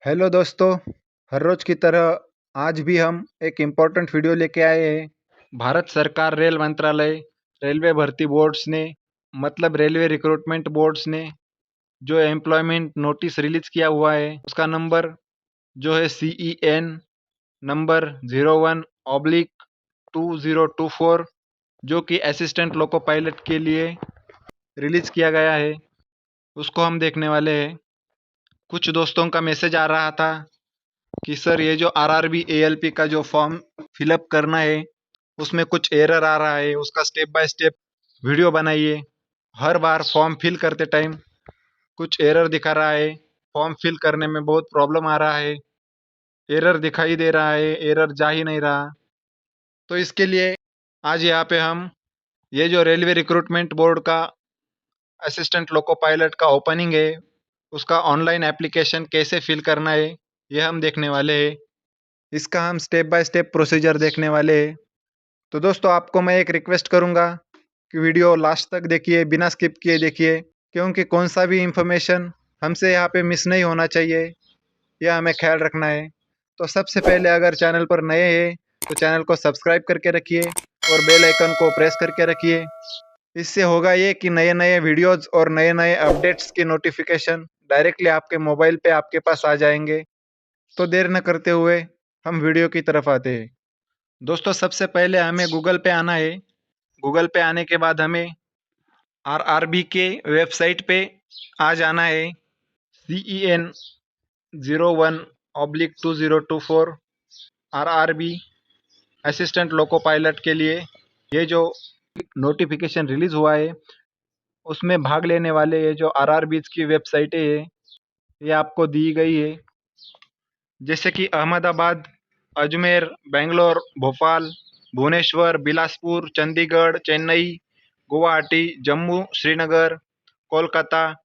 Hello दोस्तों। हर रोज की तरह आज भी हम एक इम्पोर्टेंट वीडियो लेके आए हैं। भारत सरकार रेल मंत्रालय रेलवे भर्ती बोर्ड्स ने मतलब रेलवे रिक्रूटमेंट बोर्ड्स ने जो एम्प्लॉयमेंट नोटिस रिलीज किया हुआ है उसका नंबर जो है CEN नंबर 01/2024 जो कि असिस्टेंट लोको पायलट के लिए रिलीज किया गया है, उसको हम देखने वाले हैं। कुछ दोस्तों का मैसेज आ रहा था कि सर ये जो RRB ALP का जो फॉर्म फिलअप करना है उसमें कुछ एरर आ रहा है, उसका स्टेप बाय स्टेप वीडियो बनाइए। हर बार फॉर्म फिल करते टाइम कुछ एरर दिखा रहा है, फॉर्म फिल करने में बहुत प्रॉब्लम आ रहा है, एरर दिखाई दे रहा है, एरर जा ही नहीं रहा। तो इसके लिए आज यहाँ पे हम ये जो रेलवे रिक्रूटमेंट बोर्ड का असिस्टेंट लोको पायलट का ओपनिंग है उसका ऑनलाइन एप्लीकेशन कैसे फिल करना है ये हम देखने वाले हैं। इसका हम स्टेप बाय स्टेप प्रोसीजर देखने वाले हैं। तो दोस्तों आपको मैं एक रिक्वेस्ट करूंगा कि वीडियो लास्ट तक देखिए, बिना स्किप किए देखिए, क्योंकि कौन सा भी इंफॉर्मेशन हमसे यहाँ पे मिस नहीं होना चाहिए, यह हमें ख्याल रखना है। तो सबसे पहले अगर चैनल पर नए हैं तो चैनल को सब्सक्राइब करके रखिए और बेल आइकन को प्रेस करके रखिए। इससे होगा ये कि नए नए वीडियोज़ और नए नए अपडेट्स की नोटिफिकेशन डायरेक्टली आपके मोबाइल पे आपके पास आ जाएंगे। तो देर न करते हुए हम वीडियो की तरफ आते हैं। दोस्तों सबसे पहले हमें गूगल पे आना है। गूगल पे आने के बाद हमें RRB के वेबसाइट पे आ जाना है। CEN 01/2024 RRB assistant loco pilot के लिए ये जो नोटिफिकेशन रिलीज हुआ है उसमें भाग लेने वाले ये जो RRBs की वेबसाइटें है ये आपको दी गई है, जैसे कि अहमदाबाद, अजमेर, बेंगलोर, भोपाल, भुवनेश्वर, बिलासपुर, चंडीगढ़, चेन्नई, गुवाहाटी, जम्मू, श्रीनगर, कोलकाता,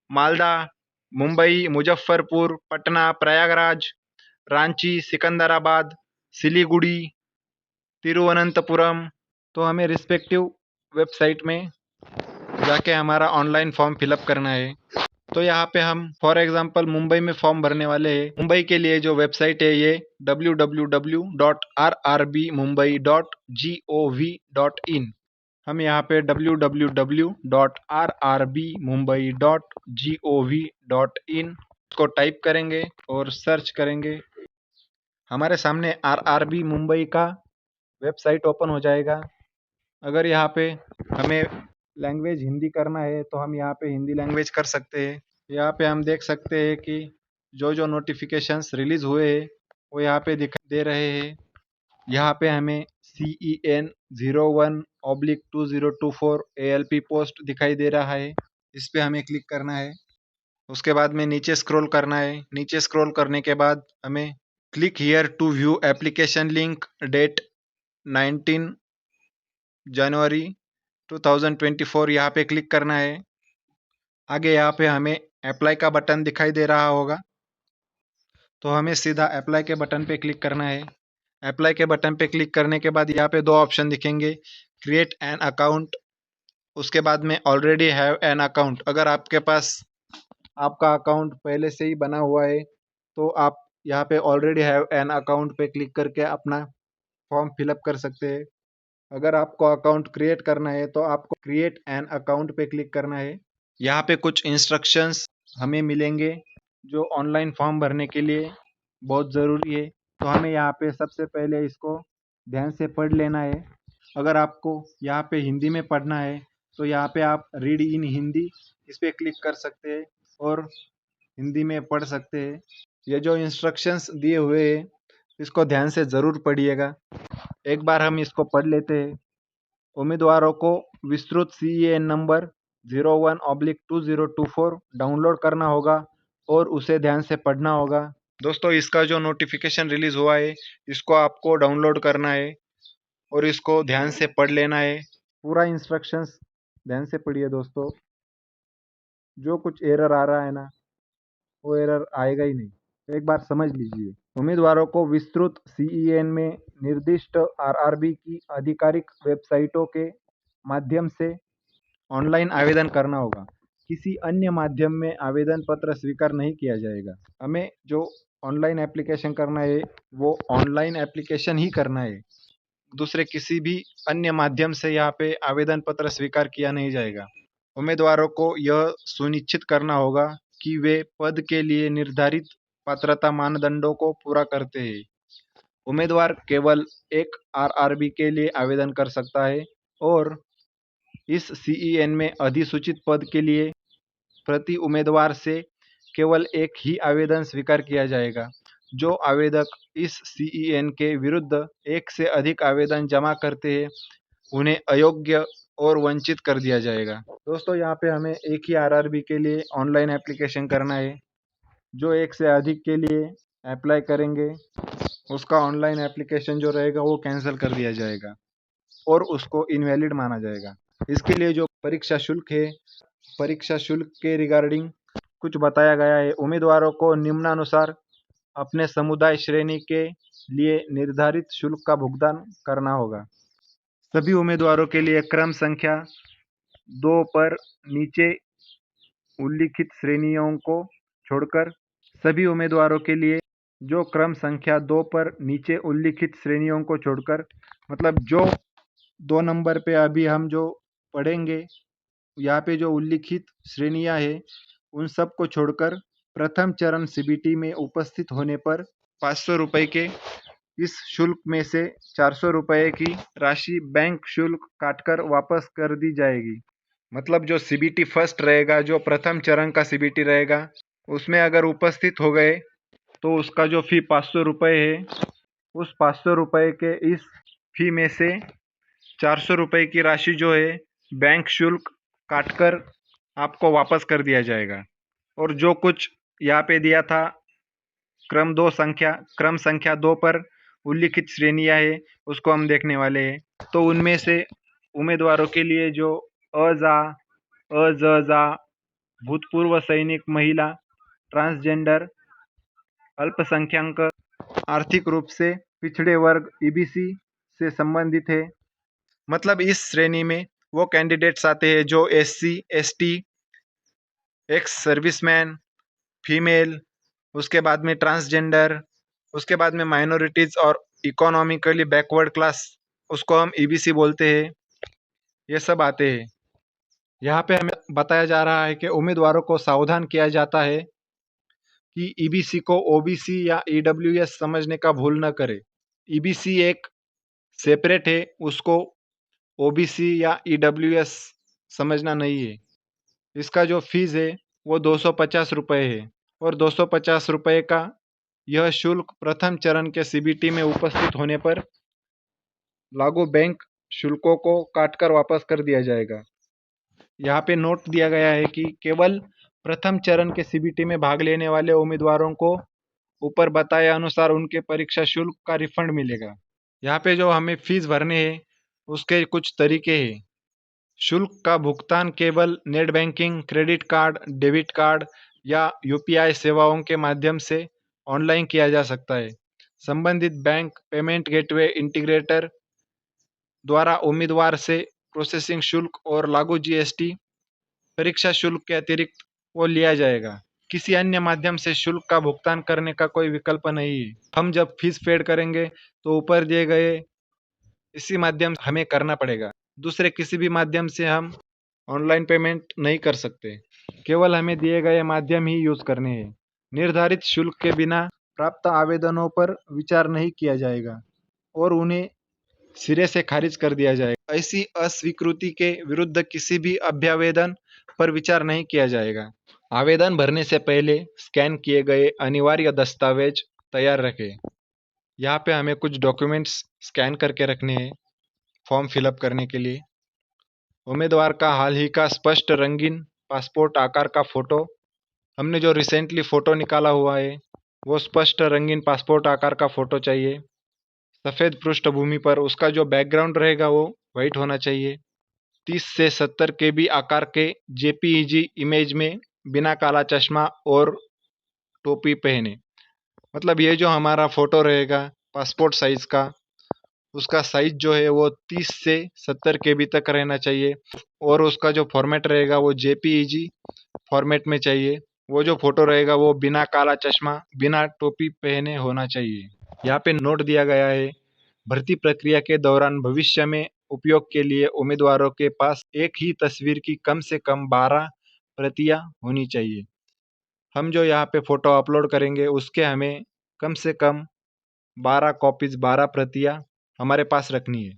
मालदा, मुंबई, मुजफ्फरपुर, पटना, प्रयागराज, रांची, सिकंदराबाद, सिलीगुड़ी, तिरुवनंतपुरम। तो हमें रिस्पेक्टिव वेबसाइट में जाके हमारा ऑनलाइन फॉर्म फिलअप करना है। तो यहाँ पे हम फॉर एग्जांपल मुंबई में फॉर्म भरने वाले हैं। मुंबई के लिए जो वेबसाइट है ये www.rrbmumbai.gov.in। हम यहाँ पे www.rrbmumbai.gov.in को टाइप करेंगे और सर्च करेंगे। हमारे सामने RRB मुंबई का वेबसाइट ओपन हो जाएगा। अगर यहाँ पे हमें लैंग्वेज हिंदी करना है तो हम यहाँ पे हिंदी लैंग्वेज कर सकते हैं। यहाँ पे हम देख सकते हैं कि जो जो नोटिफिकेशंस रिलीज हुए हैं वो यहाँ पे दिखाई दे रहे हैं। यहाँ पे हमें CEN 01/2024 ALP पोस्ट दिखाई दे रहा है, इस पे हमें क्लिक करना है। उसके बाद में नीचे स्क्रॉल करना है। नीचे स्क्रॉल करने के बाद हमें click here to view application link date 19 January 2024 यहाँ पे क्लिक करना है। आगे यहाँ पे हमें अप्लाई का बटन दिखाई दे रहा होगा, तो हमें सीधा अप्लाई के बटन पे क्लिक करना है। अप्लाई के बटन पे क्लिक करने के बाद यहाँ पे दो ऑप्शन दिखेंगे, क्रिएट एन अकाउंट, उसके बाद में ऑलरेडी हैव एन अकाउंट। अगर आपके पास आपका अकाउंट पहले से ही बना हुआ है तो आप यहाँ पे ऑलरेडी हैव एन अकाउंट पे क्लिक करके अपना फॉर्म फिलअप कर सकते हैं। अगर आपको अकाउंट क्रिएट करना है तो आपको क्रिएट एन अकाउंट पे क्लिक करना है। यहाँ पे कुछ इंस्ट्रक्शंस हमें मिलेंगे जो ऑनलाइन फॉर्म भरने के लिए बहुत ज़रूरी है। तो हमें यहाँ पे सबसे पहले इसको ध्यान से पढ़ लेना है। अगर आपको यहाँ पे हिंदी में पढ़ना है तो यहाँ पे आप रीड इन हिंदी इस पर क्लिक कर सकते हैं और हिंदी में पढ़ सकते हैं। ये जो इंस्ट्रक्शंस दिए हुए हैं इसको ध्यान से ज़रूर पढ़िएगा। एक बार हम इसको पढ़ लेते हैं। उम्मीदवारों को विस्तृत CEN नंबर 01/2024 डाउनलोड करना होगा और उसे ध्यान से पढ़ना होगा। दोस्तों इसका जो नोटिफिकेशन रिलीज हुआ है इसको आपको डाउनलोड करना है और इसको ध्यान से पढ़ लेना है। पूरा इंस्ट्रक्शंस ध्यान से पढ़िए दोस्तों। जो कुछ एरर आ रहा है ना वो एरर आएगा ही नहीं, एक बार समझ लीजिए। उम्मीदवारों को विस्तृत CEN में निर्दिष्ट RRB की आधिकारिक वेबसाइटों के माध्यम से ऑनलाइन आवेदन करना होगा। किसी अन्य माध्यम में आवेदन पत्र स्वीकार नहीं किया जाएगा। हमें जो ऑनलाइन एप्लीकेशन करना है वो ऑनलाइन एप्लीकेशन ही करना है। दूसरे किसी भी अन्य माध्यम से यहाँ पे आवेदन पत्र स्वीकार किया नहीं जाएगा। उम्मीदवारों को यह सुनिश्चित करना होगा कि वे पद के लिए निर्धारित पात्रता मानदंडों को पूरा करते हैं। उम्मीदवार केवल एक आरआरबी के लिए आवेदन कर सकता है और इस सीईएन में अधिसूचित पद के लिए प्रति उम्मीदवार से केवल एक ही आवेदन स्वीकार किया जाएगा। जो आवेदक इस सीईएन के विरुद्ध एक से अधिक आवेदन जमा करते हैं उन्हें अयोग्य और वंचित कर दिया जाएगा। दोस्तों, यहाँ पे हमें एक ही आरआरबी के लिए ऑनलाइन एप्लीकेशन करना है। जो एक से अधिक के लिए अप्लाई करेंगे उसका ऑनलाइन एप्लीकेशन जो रहेगा वो कैंसिल कर दिया जाएगा और उसको इनवैलिड माना जाएगा। इसके लिए जो परीक्षा शुल्क है, परीक्षा शुल्क के रिगार्डिंग कुछ बताया गया है। उम्मीदवारों को निम्नानुसार अपने समुदाय श्रेणी के लिए निर्धारित शुल्क का भुगतान करना होगा। सभी उम्मीदवारों के लिए क्रम संख्या 2 पर नीचे उल्लिखित श्रेणियों को छोड़कर सभी उम्मीदवारों के लिए जो क्रम संख्या 2 पर नीचे उल्लिखित श्रेणियों को छोड़कर, मतलब जो 2 नंबर पे अभी हम जो पढ़ेंगे यहाँ पे जो उल्लिखित श्रेणियां हैं उन सब को छोड़कर प्रथम चरण सीबीटी में उपस्थित होने पर 500 रुपये के इस शुल्क में से 400 रुपये की राशि बैंक शुल्क काटकर वापस कर दी जाएगी। मतलब जो सीबीटी फर्स्ट रहेगा, जो प्रथम चरण का सीबीटी रहेगा, उसमें अगर उपस्थित हो गए तो उसका जो फी 500 रुपये है, उस 500 रुपये के इस फी में से 400 रुपये की राशि जो है बैंक शुल्क काटकर आपको वापस कर दिया जाएगा। और जो कुछ यहाँ पे दिया था क्रम संख्या 2 पर उल्लिखित श्रेणियाँ है उसको हम देखने वाले हैं। तो उनमें से उम्मीदवारों के लिए जो अ भूतपूर्व सैनिक महिला, ट्रांसजेंडर, अल्पसंख्यक, आर्थिक रूप से पिछड़े वर्ग ईबीसी से संबंधित है। मतलब इस श्रेणी में वो कैंडिडेट्स आते हैं जो SC, ST, ex serviceman, female, उसके बाद में ट्रांसजेंडर, उसके बाद में माइनॉरिटीज़ और इकोनॉमिकली बैकवर्ड क्लास, उसको हम ईबीसी बोलते हैं। ये सब आते हैं। यहाँ पे हमें बताया जा रहा है कि उम्मीदवारों को सावधान किया जाता है कि ईबीसी को ओबीसी या ईडब्ल्यूएस समझने का भूल न करें। ईबीसी एक सेपरेट है, उसको ओबीसी या ईडब्ल्यूएस समझना नहीं है। इसका जो फीस है वो 250 रुपये है और 250 रुपये का यह शुल्क प्रथम चरण के सीबीटी में उपस्थित होने पर लागू बैंक शुल्कों को काटकर वापस कर दिया जाएगा। यहाँ पे नोट दिया गया है कि केवल प्रथम चरण के सीबीटी में भाग लेने वाले उम्मीदवारों को ऊपर बताए अनुसार उनके परीक्षा शुल्क का रिफंड मिलेगा। यहाँ पे जो हमें फीस भरने हैं उसके कुछ तरीके हैं। शुल्क का भुगतान केवल net banking, credit card, debit card या यूपीआई सेवाओं के माध्यम से ऑनलाइन किया जा सकता है। संबंधित बैंक पेमेंट गेटवे इंटीग्रेटर द्वारा उम्मीदवार से प्रोसेसिंग शुल्क और लागू जीएसटी परीक्षा शुल्क के अतिरिक्त वो लिया जाएगा। किसी अन्य माध्यम से शुल्क का भुगतान करने का कोई विकल्प नहीं है। हम जब फीस पेड करेंगे तो ऊपर दिए गए इसी माध्यम से हमें करना पड़ेगा। दूसरे किसी भी माध्यम से हम ऑनलाइन पेमेंट नहीं कर सकते। केवल हमें दिए गए माध्यम ही यूज करने हैं। निर्धारित शुल्क के बिना प्राप्त आवेदनों पर विचार नहीं किया जाएगा और उन्हें सिरे से खारिज कर दिया जाएगा। ऐसी अस्वीकृति के विरुद्ध किसी भी अभ्यावेदन पर विचार नहीं किया जाएगा। आवेदन भरने से पहले स्कैन किए गए अनिवार्य दस्तावेज तैयार रखें। यहाँ पे हमें कुछ डॉक्यूमेंट्स स्कैन करके रखने हैं फॉर्म फिलअप करने के लिए। उम्मीदवार का हाल ही का स्पष्ट रंगीन पासपोर्ट आकार का फ़ोटो, हमने जो रिसेंटली फ़ोटो निकाला हुआ है वो स्पष्ट रंगीन पासपोर्ट आकार का फ़ोटो चाहिए। सफ़ेद पृष्ठभूमि पर उसका जो बैकग्राउंड रहेगा वो वाइट होना चाहिए। 30 से 70 केबी आकार के जेपीईजी इमेज में बिना काला चश्मा और टोपी पहने। मतलब ये जो हमारा फ़ोटो रहेगा पासपोर्ट साइज़ का उसका साइज जो है वो 30 से 70 KB तक रहना चाहिए और उसका जो फॉर्मेट रहेगा वो JPEG फॉर्मेट में चाहिए। वो जो फोटो रहेगा वो बिना काला चश्मा, बिना टोपी पहने होना चाहिए। यहाँ पे नोट दिया गया है, भर्ती प्रक्रिया के दौरान भविष्य में उपयोग के लिए उम्मीदवारों के पास एक ही तस्वीर की कम से कम 12 प्रतियां होनी चाहिए। हम जो यहाँ पे फोटो अपलोड करेंगे उसके हमें कम से कम 12 कॉपीज 12 प्रतियां हमारे पास रखनी है।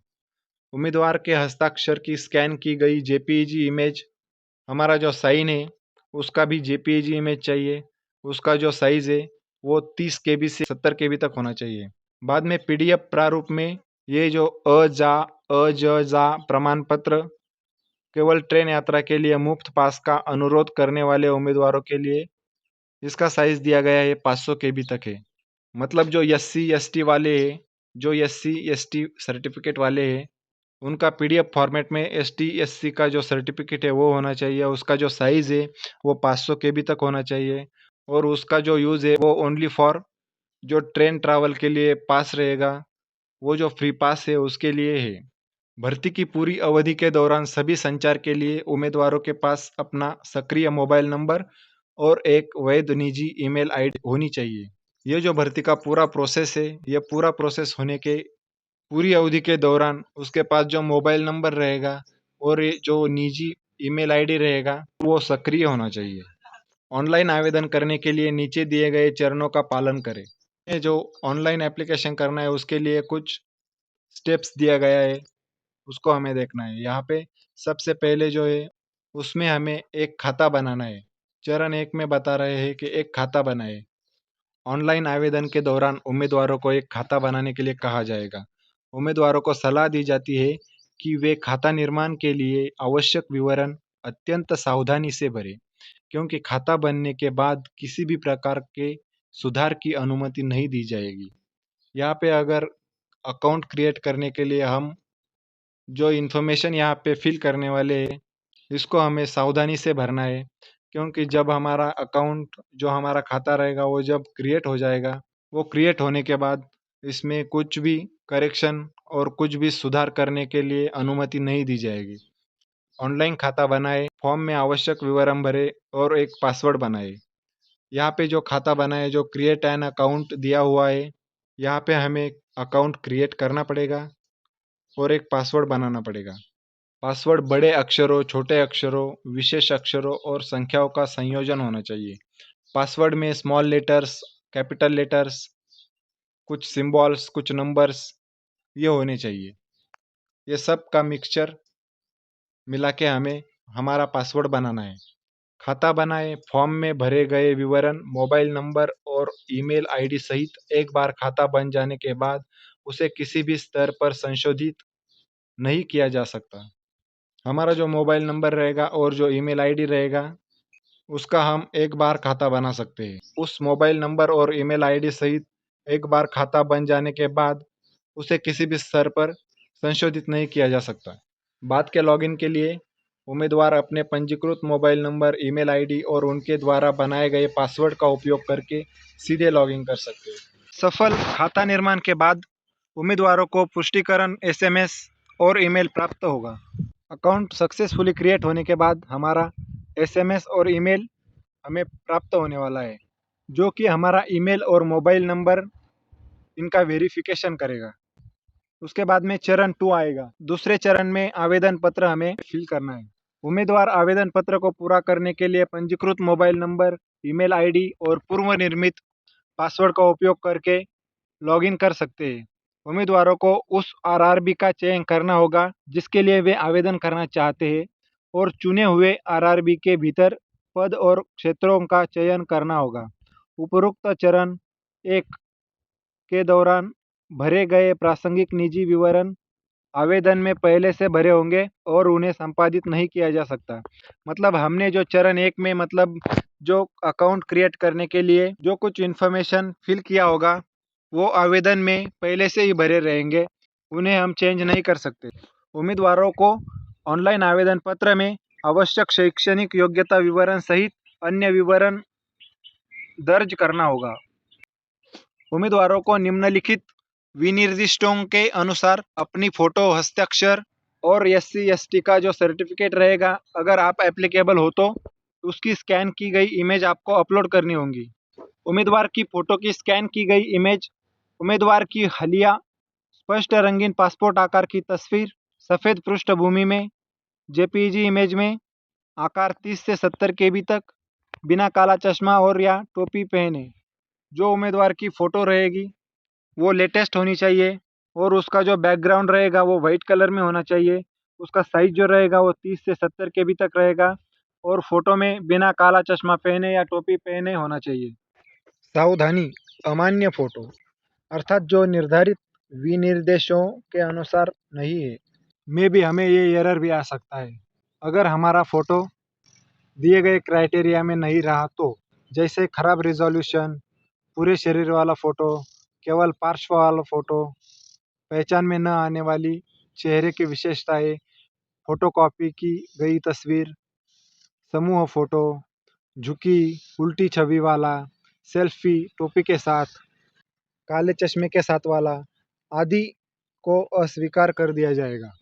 उम्मीदवार के हस्ताक्षर की स्कैन की गई JPEG इमेज, हमारा जो साइन है उसका भी JPEG इमेज चाहिए। उसका जो साइज है वो 30 KB से 70 KB तक होना चाहिए। बाद में PDF प्रारूप में ये जो अ, जा प्रमाण पत्र केवल ट्रेन यात्रा के लिए मुफ्त पास का अनुरोध करने वाले उम्मीदवारों के लिए इसका साइज दिया गया है 500 KB तक है। मतलब जो SC ST वाले हैं, जो SC ST सर्टिफिकेट वाले हैं, उनका PDF फॉर्मेट में ST SC का जो सर्टिफिकेट है वो होना चाहिए। उसका जो साइज है वो 500 KB तक होना चाहिए और उसका जो यूज़ है वो ओनली फॉर जो ट्रेन ट्रैवल के लिए पास रहेगा, वो जो फ्री पास है उसके लिए है। भर्ती की पूरी अवधि के दौरान सभी संचार के लिए उम्मीदवारों के पास अपना सक्रिय मोबाइल नंबर और एक वैध निजी ईमेल आईडी होनी चाहिए। ये जो भर्ती का पूरा प्रोसेस है, ये पूरा प्रोसेस होने के पूरी अवधि के दौरान उसके पास जो मोबाइल नंबर रहेगा और ये जो निजी ईमेल आईडी रहेगा वो सक्रिय होना चाहिए। ऑनलाइन आवेदन करने के लिए नीचे दिए गए चरणों का पालन करें। ये जो ऑनलाइन एप्लीकेशन करना है उसके लिए कुछ स्टेप्स दिया गया है, उसको हमें देखना है। यहाँ पे सबसे पहले जो है उसमें हमें एक खाता बनाना है। चरण 1 में बता रहे हैं कि एक खाता बनाएं। ऑनलाइन आवेदन के दौरान उम्मीदवारों को एक खाता बनाने के लिए कहा जाएगा। उम्मीदवारों को सलाह दी जाती है कि वे खाता निर्माण के लिए आवश्यक विवरण अत्यंत सावधानी से भरें, क्योंकि खाता बनने के बाद किसी भी प्रकार के सुधार की अनुमति नहीं दी जाएगी। यहाँ पे अगर अकाउंट क्रिएट करने के लिए हम जो इन्फॉर्मेशन यहाँ पे फिल करने वाले हैं, इसको हमें सावधानी से भरना है, क्योंकि जब हमारा अकाउंट जो हमारा खाता रहेगा वो जब क्रिएट हो जाएगा, वो क्रिएट होने के बाद इसमें कुछ भी करेक्शन और कुछ भी सुधार करने के लिए अनुमति नहीं दी जाएगी। ऑनलाइन खाता बनाए, फॉर्म में आवश्यक विवरण भरे और एक पासवर्ड बनाए। यहाँ पे जो खाता बनाए, जो क्रिएट एन अकाउंट दिया हुआ है, यहाँ पे हमें अकाउंट क्रिएट करना पड़ेगा और एक पासवर्ड बनाना पड़ेगा। पासवर्ड बड़े अक्षरों, छोटे अक्षरों, विशेष अक्षरों और संख्याओं का संयोजन होना चाहिए। पासवर्ड में स्मॉल लेटर्स, कैपिटल लेटर्स, कुछ सिंबल्स, कुछ नंबर्स ये होने चाहिए। ये सब का मिक्सचर मिला के हमें हमारा पासवर्ड बनाना है। खाता बनाएं, फॉर्म में भरे गए विवरण, मोबाइल नंबर और ईमेल आईडी सहित एक बार खाता बन जाने के बाद उसे किसी भी स्तर पर संशोधित नहीं किया जा सकता। हमारा जो मोबाइल नंबर रहेगा और जो ईमेल आईडी रहेगा उसका हम एक बार खाता बना सकते हैं। उस मोबाइल नंबर और ईमेल आईडी सहित एक बार खाता बन जाने के बाद उसे किसी भी स्तर पर संशोधित नहीं किया जा सकता। बाद के लॉगिन के लिए उम्मीदवार अपने पंजीकृत मोबाइल नंबर, ईमेल आईडी और उनके द्वारा बनाए गए पासवर्ड का उपयोग करके सीधे लॉगिन कर सकते हैं। सफल खाता निर्माण के बाद उम्मीदवारों को पुष्टिकरण SMS और ईमेल प्राप्त होगा। अकाउंट सक्सेसफुली क्रिएट होने के बाद हमारा SMS और ईमेल हमें प्राप्त होने वाला है, जो कि हमारा ईमेल और मोबाइल नंबर इनका वेरिफिकेशन करेगा। उसके बाद में चरण 2 आएगा। दूसरे चरण में आवेदन पत्र हमें फिल करना है। उम्मीदवार आवेदन पत्र को पूरा करने के लिए पंजीकृत मोबाइल नंबर, ईमेल आईडी और पूर्व निर्मित पासवर्ड का उपयोग करके लॉगिन कर सकते हैं। उम्मीदवारों को उस RRB का चयन करना होगा जिसके लिए वे आवेदन करना चाहते हैं और चुने हुए RRB के भीतर पद और क्षेत्रों का चयन करना होगा। उपरोक्त चरण 1 के दौरान भरे गए प्रासंगिक निजी विवरण आवेदन में पहले से भरे होंगे और उन्हें संपादित नहीं किया जा सकता। मतलब हमने जो चरण 1 में मतलब जो अकाउंट क्रिएट करने के लिए जो कुछ इन्फॉर्मेशन फिल किया होगा वो आवेदन में पहले से ही भरे रहेंगे, उन्हें हम चेंज नहीं कर सकते। उम्मीदवारों को ऑनलाइन आवेदन पत्र में आवश्यक शैक्षणिक योग्यता विवरण सहित अन्य विवरण दर्ज करना होगा। उम्मीदवारों को निम्नलिखित विनिर्दिष्टों के अनुसार अपनी फोटो, हस्ताक्षर और SC/ST का जो सर्टिफिकेट रहेगा, अगर आप एप्लीकेबल हो तो उसकी स्कैन की गई इमेज आपको अपलोड करनी होगी। उम्मीदवार की फोटो की स्कैन की गई इमेज, उम्मीदवार की हालिया स्पष्ट रंगीन पासपोर्ट आकार की तस्वीर, सफ़ेद पृष्ठभूमि में, जेपीईजी इमेज में, आकार 30 से 70 केबी तक, बिना काला चश्मा और या टोपी पहने। जो उम्मीदवार की फ़ोटो रहेगी वो लेटेस्ट होनी चाहिए और उसका जो बैकग्राउंड रहेगा वो वाइट कलर में होना चाहिए। उसका साइज़ जो रहेगा वो 30 से 70 केबी तक रहेगा और फ़ोटो में बिना काला चश्मा पहने या टोपी पहने होना चाहिए। सावधानी, अमान्य फ़ोटो अर्थात जो निर्धारित विनिर्देशों के अनुसार नहीं है, में भी हमें ये एरर भी आ सकता है। अगर हमारा फ़ोटो दिए गए क्राइटेरिया में नहीं रहा तो, जैसे खराब रिजोल्यूशन, पूरे शरीर वाला फ़ोटो, केवल पार्श्व वाला फ़ोटो, पहचान में न आने वाली चेहरे की विशेषताएं, फ़ोटोकॉपी की गई तस्वीर, समूह फ़ोटो, झुकी उल्टी छवि वाला, सेल्फी टोपी के साथ, काले चश्मे के साथ वाला आदि को अस्वीकार कर दिया जाएगा।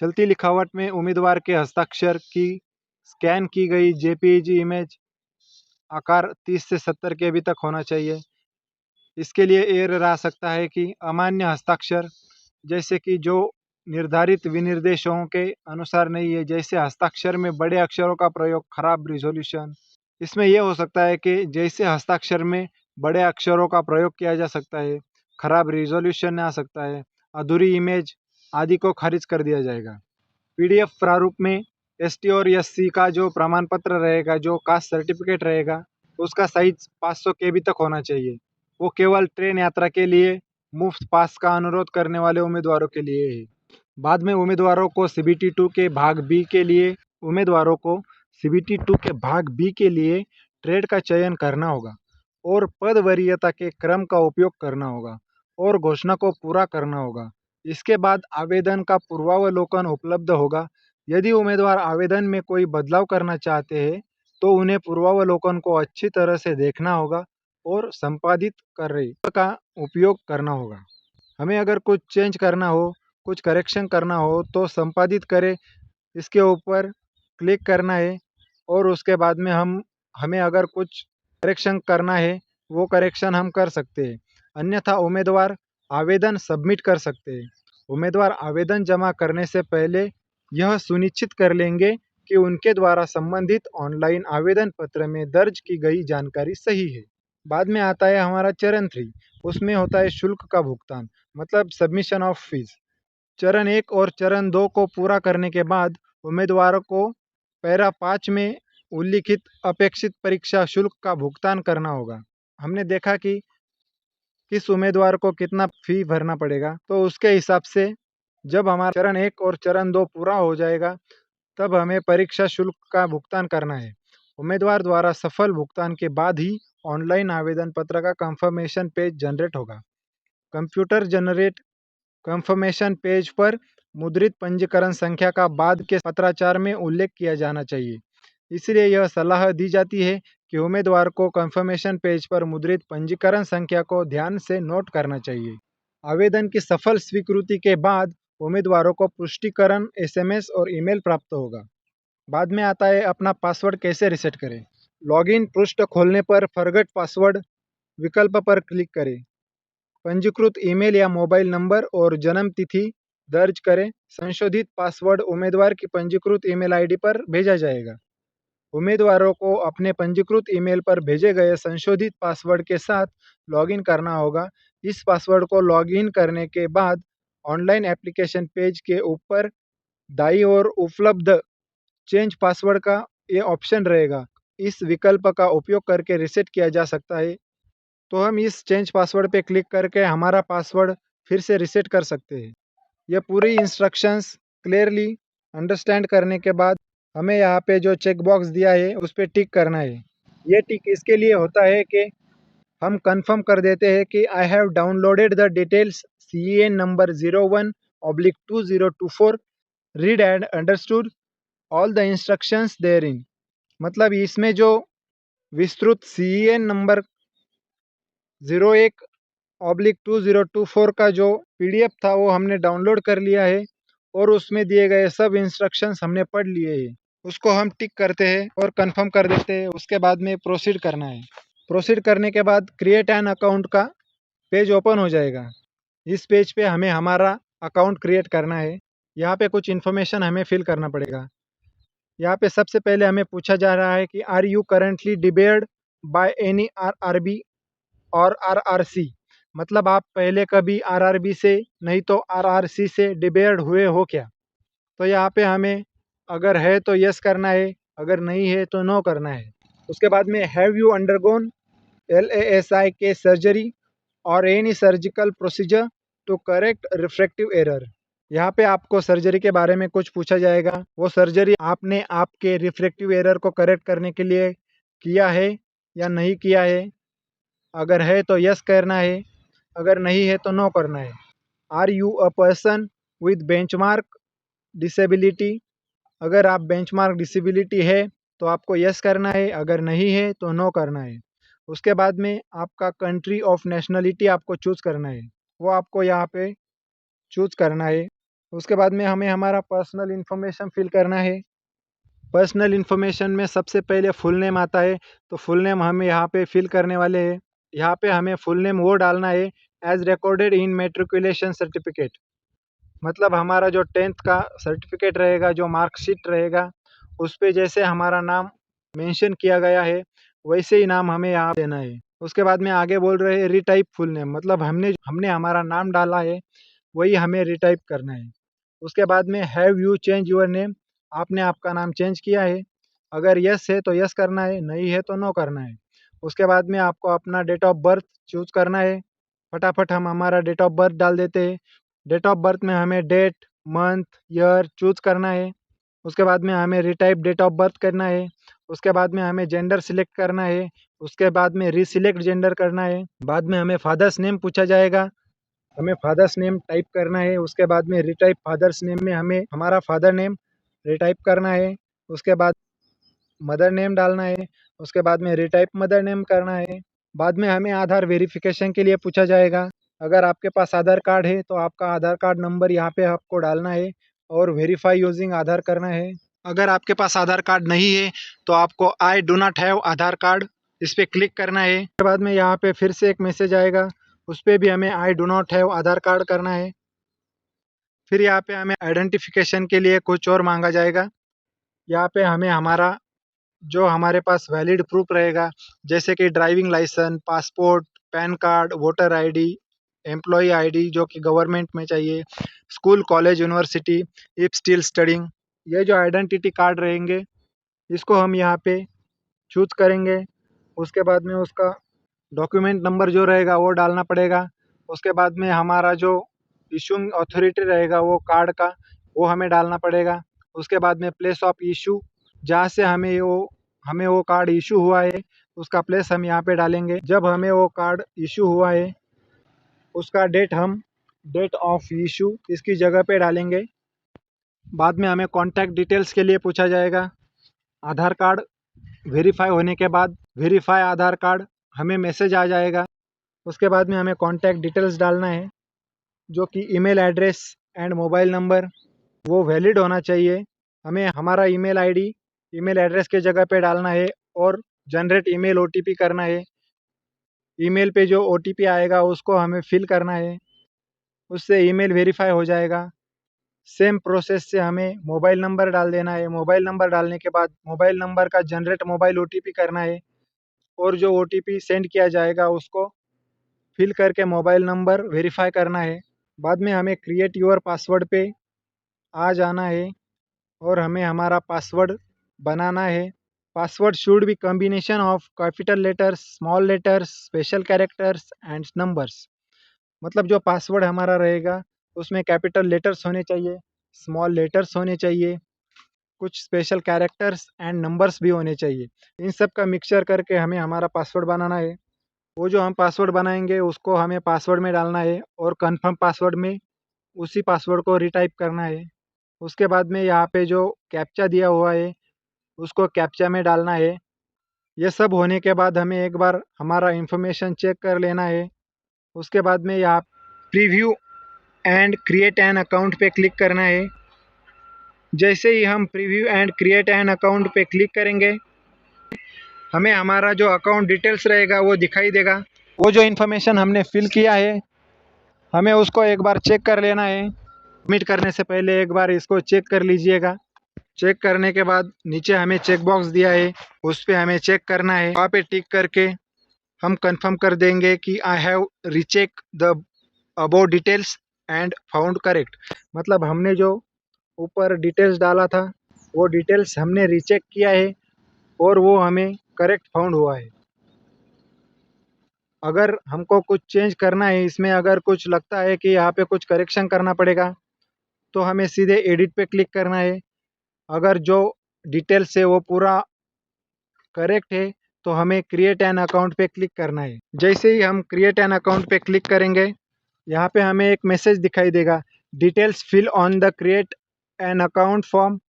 चलती लिखावट में उम्मीदवार के हस्ताक्षर की स्कैन की गई जेपीईजी इमेज आकार 30 से 70 केबी तक होना चाहिए। इसके लिए एरर आ सकता है कि अमान्य हस्ताक्षर, जैसे कि जो निर्धारित विनिर्देशों के अनुसार नहीं है, जैसे हस्ताक्षर में बड़े अक्षरों का प्रयोग, खराब रिजोल्यूशन। इसमें यह हो सकता है कि जैसे हस्ताक्षर में बड़े अक्षरों का प्रयोग किया जा सकता है, खराब रिजोल्यूशन आ सकता है, अधूरी इमेज आदि को खारिज कर दिया जाएगा। पीडीएफ प्रारूप में एसटी और एससी का जो प्रमाण पत्र रहेगा, जो कास्ट सर्टिफिकेट रहेगा, उसका साइज 500 केबी तक होना चाहिए। वो केवल ट्रेन यात्रा के लिए मुफ्त पास का अनुरोध करने वाले उम्मीदवारों के लिए है। बाद में उम्मीदवारों को सीबीटी 2 के भाग बी के लिए ट्रेड का चयन करना होगा और पद वरीयता के क्रम का उपयोग करना होगा और घोषणा को पूरा करना होगा। इसके बाद आवेदन का पूर्वावलोकन उपलब्ध होगा। यदि उम्मीदवार आवेदन में कोई बदलाव करना चाहते हैं तो उन्हें पूर्वावलोकन को अच्छी तरह से देखना होगा और संपादित कर का उपयोग करना होगा। हमें अगर कुछ चेंज करना हो, कुछ करेक्शन करना हो तो संपादित करें, इसके ऊपर क्लिक करना है और उसके बाद में हमें अगर कुछ करेक्शन करना है वो करेक्शन हम कर सकते हैं। अन्यथा उम्मीदवार आवेदन सबमिट कर सकते हैं। उम्मीदवार आवेदन जमा करने से पहले यह सुनिश्चित कर लेंगे कि उनके द्वारा संबंधित ऑनलाइन आवेदन पत्र में दर्ज की गई जानकारी सही है। बाद में आता है हमारा चरण 3, उसमें होता है शुल्क का भुगतान, मतलब सबमिशन ऑफ फीस। चरण 1 और चरण 2 को पूरा करने के बाद उम्मीदवारों को पैरा 5 में उल्लिखित अपेक्षित परीक्षा शुल्क का भुगतान करना होगा। हमने देखा कि किस उम्मीदवार को कितना फी भरना पड़ेगा, तो उसके हिसाब से जब हमारा चरण 1 और चरण 2 पूरा हो जाएगा तब हमें परीक्षा शुल्क का भुगतान करना है। उम्मीदवार द्वारा सफल भुगतान के बाद ही ऑनलाइन आवेदन पत्र का कंफर्मेशन पेज जनरेट होगा। कंप्यूटर जनरेट कंफर्मेशन पेज पर मुद्रित पंजीकरण संख्या का बाद के पत्राचार में उल्लेख किया जाना चाहिए। इसलिए यह सलाह दी जाती है कि उम्मीदवार को कंफर्मेशन पेज पर मुद्रित पंजीकरण संख्या को ध्यान से नोट करना चाहिए। आवेदन की सफल स्वीकृति के बाद उम्मीदवारों को पुष्टिकरण एसएमएस और ईमेल प्राप्त होगा। बाद में आता है अपना पासवर्ड कैसे रीसेट करें। लॉगिन पृष्ठ खोलने पर फॉरगेट पासवर्ड विकल्प पर क्लिक करें। पंजीकृत ईमेल या मोबाइल नंबर और जन्म तिथि दर्ज करें। संशोधित पासवर्ड उम्मीदवार की पंजीकृत ईमेल आईडी पर भेजा जाएगा। उम्मीदवारों को अपने पंजीकृत ईमेल पर भेजे गए संशोधित पासवर्ड के साथ लॉगिन करना होगा। इस पासवर्ड को लॉगिन करने के बाद ऑनलाइन एप्लीकेशन पेज के ऊपर दाईं ओर उपलब्ध चेंज पासवर्ड का ये ऑप्शन रहेगा। इस विकल्प का उपयोग करके रीसेट किया जा सकता है। तो हम इस चेंज पासवर्ड पे क्लिक करके हमारा पासवर्ड फिर से रीसेट कर सकते हैं। ये पूरी इंस्ट्रक्शंस क्लियरली अंडरस्टैंड करने के बाद हमें यहाँ पे जो चेक बॉक्स दिया है उस पर टिक करना है। ये टिक इसके लिए होता है कि हम कंफर्म कर देते हैं कि I have downloaded the details CEN number 01/2024 read and understood all the instructions therein. मतलब इसमें जो विस्तृत CEN नंबर 01 2024 का जो PDF था वो हमने डाउनलोड कर लिया है और उसमें दिए गए सब इंस्ट्रक्शंस हमने पढ़ लिए हैं। उसको हम टिक करते हैं और कंफर्म कर देते हैं। उसके बाद में प्रोसीड करना है। प्रोसीड करने के बाद क्रिएट एन अकाउंट का पेज ओपन हो जाएगा। इस पेज पे हमें हमारा अकाउंट क्रिएट करना है। यहाँ पे कुछ इन्फॉर्मेशन हमें फिल करना पड़ेगा। यहाँ पे सबसे पहले हमें पूछा जा रहा है कि are you currently debarred by any RRB और RRC, मतलब आप पहले कभी RRB से नहीं तो RRC से डिबेयर्ड हुए हो क्या। तो यहाँ पे हमें अगर है तो यस करना है, अगर नहीं है तो नो करना है। उसके बाद में हैव यू अंडरगोन LASI के सर्जरी और any surgical procedure to correct refractive error. यहाँ पे आपको सर्जरी के बारे में कुछ पूछा जाएगा। वो सर्जरी आपने आपके रिफ्रैक्टिव एरर को करेक्ट करने के लिए किया है या नहीं किया है। अगर है तो यस करना है, अगर नहीं है तो नो करना है। Are you a person with benchmark disability, अगर आप बेंचमार्क डिसेबिलिटी है तो आपको यस करना है, अगर नहीं है तो नो करना है। उसके बाद में आपका कंट्री ऑफ नेशनलिटी आपको चूज़ करना है, वो आपको यहाँ पे चूज़ करना है। उसके बाद में हमें हमारा पर्सनल इन्फॉर्मेशन फिल करना है। पर्सनल इन्फॉर्मेशन में सबसे पहले फुल नेम आता है, तो फुल नेम हम यहाँ पे फिल करने वाले हैं। यहाँ पे हमें फुल नेम वो डालना है as recorded in matriculation certificate, मतलब हमारा जो 10th का सर्टिफिकेट रहेगा, जो मार्कशीट रहेगा, उस पे जैसे हमारा नाम मेंशन किया गया है वैसे ही नाम हमें यहाँ देना है। उसके बाद में आगे बोल रहे हैं रीटाइप फुल नेम, मतलब हमने हमने हमारा नाम डाला है वही हमें रीटाइप करना है। उसके बाद में have you change your name, आपने आपका नाम चेंज किया है, अगर यस है तो यस करना है, नहीं है तो नो करना है। उसके बाद में आपको अपना डेट ऑफ बर्थ चूज़ करना है। फटाफट हम हमारा डेट ऑफ बर्थ डाल देते हैं। डेट ऑफ बर्थ में हमें डेट, मंथ, ईयर चूज़ करना है। उसके बाद में हमें रिटाइप डेट ऑफ बर्थ करना है। उसके बाद में हमें जेंडर सिलेक्ट करना है। उसके बाद में रीसिलेक्ट जेंडर करना है। बाद में हमें फादर्स नेम पूछा जाएगा, हमें फादर्स नेम टाइप करना है। उसके बाद में रिटाइप फादर्स नेम में हमें हमारा फादर नेम रिटाइप करना है। उसके बाद मदर नेम डालना है। उसके बाद में रिटाइप मदर नेम करना है। बाद में हमें आधार वेरिफिकेशन के लिए पूछा जाएगा। अगर आपके पास आधार कार्ड है तो आपका आधार कार्ड नंबर यहाँ पे आपको डालना है और वेरीफाई यूजिंग आधार करना है। अगर आपके पास आधार कार्ड नहीं है तो आपको I do not have Aadhaar card, इस पर क्लिक करना है। उसके बाद में यहाँ पे फिर से एक मैसेज आएगा, उस पर भी हमें I do not have Aadhaar card करना है। फिर यहाँ पे हमें आइडेंटिफिकेशन के लिए कुछ और मांगा जाएगा। यहाँ पे हमें हमारा जो हमारे पास वैलिड प्रूफ रहेगा, जैसे कि driving licence, passport, PAN card, voter ID, employ ID जो कि गवर्नमेंट में चाहिए, school, college, university, if still studying, ये जो आइडेंटिटी कार्ड रहेंगे इसको हम यहाँ पे चूज करेंगे। उसके बाद में उसका डॉक्यूमेंट नंबर जो रहेगा वो डालना पड़ेगा। उसके बाद में हमारा जो इशूइंग अथॉरिटी रहेगा वो कार्ड का, वो हमें डालना पड़ेगा। उसके बाद में प्लेस ऑफ इशू, जहाँ से हमें वो कार्ड इशू हुआ है उसका प्लेस हम यहाँ पे डालेंगे। जब हमें वो कार्ड इशू हुआ है उसका डेट हम डेट ऑफ इशू इसकी जगह पे डालेंगे। बाद में हमें कॉन्टैक्ट डिटेल्स के लिए पूछा जाएगा। आधार कार्ड वेरीफाई होने के बाद वेरीफाई आधार कार्ड हमें मैसेज आ जाएगा। उसके बाद में हमें कॉन्टैक्ट डिटेल्स डालना है, जो कि email address and mobile number वो वैलिड होना चाहिए। हमें हमारा ईमेल आईडी ईमेल एड्रेस के जगह पे डालना है और जनरेट ईमेल ओटीपी करना है। ईमेल पे जो ओटीपी आएगा उसको हमें फिल करना है, उससे ईमेल वेरीफाई हो जाएगा। सेम प्रोसेस से हमें मोबाइल नंबर डाल देना है। मोबाइल नंबर डालने के बाद मोबाइल नंबर का जनरेट मोबाइल ओटीपी करना है और जो ओटीपी सेंड किया जाएगा उसको फिल करके मोबाइल नंबर वेरीफाई करना है। बाद में हमें क्रिएट योर पासवर्ड पे आ जाना है और हमें हमारा पासवर्ड बनाना है। Password should be combination of capital letters, small letters, special characters and numbers, मतलब जो पासवर्ड हमारा रहेगा उसमें कैपिटल लेटर्स होने चाहिए, स्मॉल लेटर्स होने चाहिए, कुछ स्पेशल कैरेक्टर्स एंड नंबर्स भी होने चाहिए। इन सब का मिक्सचर करके हमें हमारा पासवर्ड बनाना है। वो जो हम पासवर्ड बनाएंगे उसको हमें पासवर्ड में डालना है और कंफर्म पासवर्ड में उसी पासवर्ड को रीटाइप करना है। उसके बाद में यहाँ पे जो कैप्चा दिया हुआ है उसको कैप्चा में डालना है। ये सब होने के बाद हमें एक बार हमारा इंफॉर्मेशन चेक कर लेना है। उसके बाद में यहाँ preview and create an account पे क्लिक करना है। जैसे ही हम preview and create an account पे क्लिक करेंगे, हमें हमारा जो अकाउंट डिटेल्स रहेगा वो दिखाई देगा। वो जो इन्फॉर्मेशन हमने फिल किया है, हमें उसको एक बार चेक कर लेना है। सबमिट करने से पहले एक बार इसको चेक कर लीजिएगा। चेक करने के बाद नीचे हमें चेक बॉक्स दिया है, उस पर हमें चेक करना है। वहाँ पे टिक करके हम कंफर्म कर देंगे कि I have recheck the above details and found correct. मतलब हमने जो ऊपर डिटेल्स डाला था वो डिटेल्स हमने रीचेक किया है और वो हमें करेक्ट फाउंड हुआ है। अगर हमको कुछ चेंज करना है इसमें, अगर कुछ लगता है कि यहाँ पे कुछ करेक्शन करना पड़ेगा, तो हमें सीधे एडिट पे क्लिक करना है। अगर जो डिटेल्स है वो पूरा करेक्ट है तो हमें क्रिएट एन अकाउंट पे क्लिक करना है। जैसे ही हम क्रिएट एन अकाउंट पे क्लिक करेंगे, यहाँ पे हमें एक मैसेज दिखाई देगा, details fill on the create an account form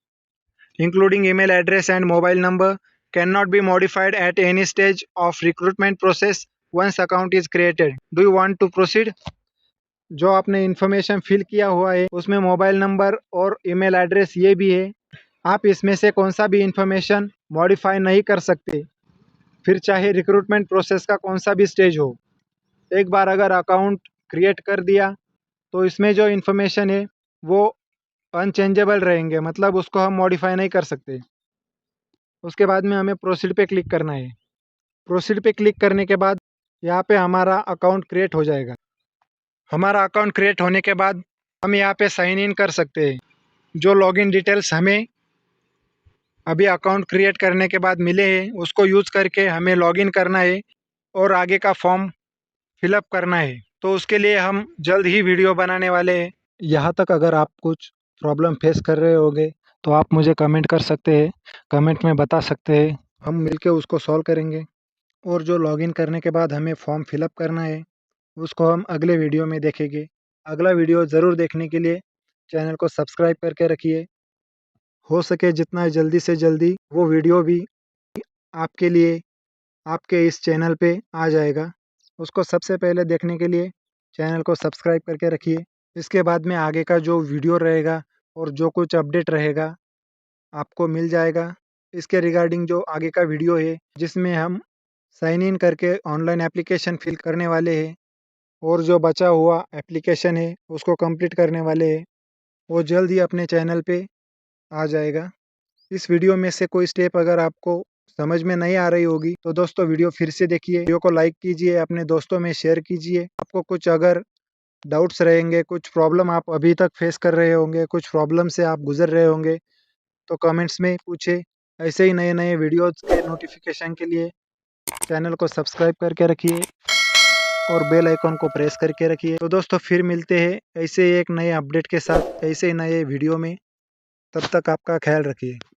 including email address and mobile number cannot be modified at any stage of recruitment process once account is created. Do you want to proceed? जो आपने information fill किया हुआ है उसमें mobile number और email address ये भी है। आप इसमें से कौन सा भी इन्फॉर्मेशन मॉडिफाई नहीं कर सकते, फिर चाहे रिक्रूटमेंट प्रोसेस का कौन सा भी स्टेज हो। एक बार अगर अकाउंट क्रिएट कर दिया तो इसमें जो इन्फॉर्मेशन है वो अनचेंजेबल रहेंगे, मतलब उसको हम मॉडिफाई नहीं कर सकते। उसके बाद में हमें प्रोसीड पे क्लिक करना है। प्रोसीड पे क्लिक करने के बाद यहाँ पे हमारा अकाउंट क्रिएट हो जाएगा। हमारा अकाउंट क्रिएट होने के बाद हम यहाँ पे साइन इन कर सकते हैं। जो लॉगिन डिटेल्स हमें अभी अकाउंट क्रिएट करने के बाद मिले हैं उसको यूज़ करके हमें लॉगिन करना है और आगे का फॉर्म फिलअप करना है। तो उसके लिए हम जल्द ही वीडियो बनाने वाले हैं। यहाँ तक अगर आप कुछ प्रॉब्लम फेस कर रहे होगे तो आप मुझे कमेंट कर सकते हैं, कमेंट में बता सकते हैं, हम मिलके उसको सॉल्व करेंगे। और जो लॉगिन करने के बाद हमें फॉर्म फिलअप करना है उसको हम अगले वीडियो में देखेंगे। अगला वीडियो ज़रूर देखने के लिए चैनल को सब्सक्राइब करके रखिए। हो सके जितना जल्दी से जल्दी वो वीडियो भी आपके लिए आपके इस चैनल पे आ जाएगा। उसको सबसे पहले देखने के लिए चैनल को सब्सक्राइब करके रखिए। इसके बाद में आगे का जो वीडियो रहेगा और जो कुछ अपडेट रहेगा आपको मिल जाएगा। इसके रिगार्डिंग जो आगे का वीडियो है जिसमें हम साइन इन करके ऑनलाइन एप्लीकेशन फिल करने वाले हैं और जो बचा हुआ एप्लीकेशन है उसको कंप्लीट करने वाले हैं, वो जल्द ही अपने चैनल पे आ जाएगा। इस वीडियो में से कोई स्टेप अगर आपको समझ में नहीं आ रही होगी तो दोस्तों वीडियो फिर से देखिए, वीडियो को लाइक कीजिए, अपने दोस्तों में शेयर कीजिए। आपको कुछ अगर डाउट्स रहेंगे, कुछ प्रॉब्लम आप अभी तक फेस कर रहे होंगे, कुछ प्रॉब्लम से आप गुजर रहे होंगे तो कमेंट्स में पूछे। ऐसे ही नए नए वीडियोज़ के नोटिफिकेशन के लिए चैनल को सब्सक्राइब करके रखिए और बेल आइकन को प्रेस करके रखिए। तो दोस्तों फिर मिलते हैं ऐसे एक नए अपडेट के साथ, ऐसे नए वीडियो में। तब तक आपका ख्याल रखिए।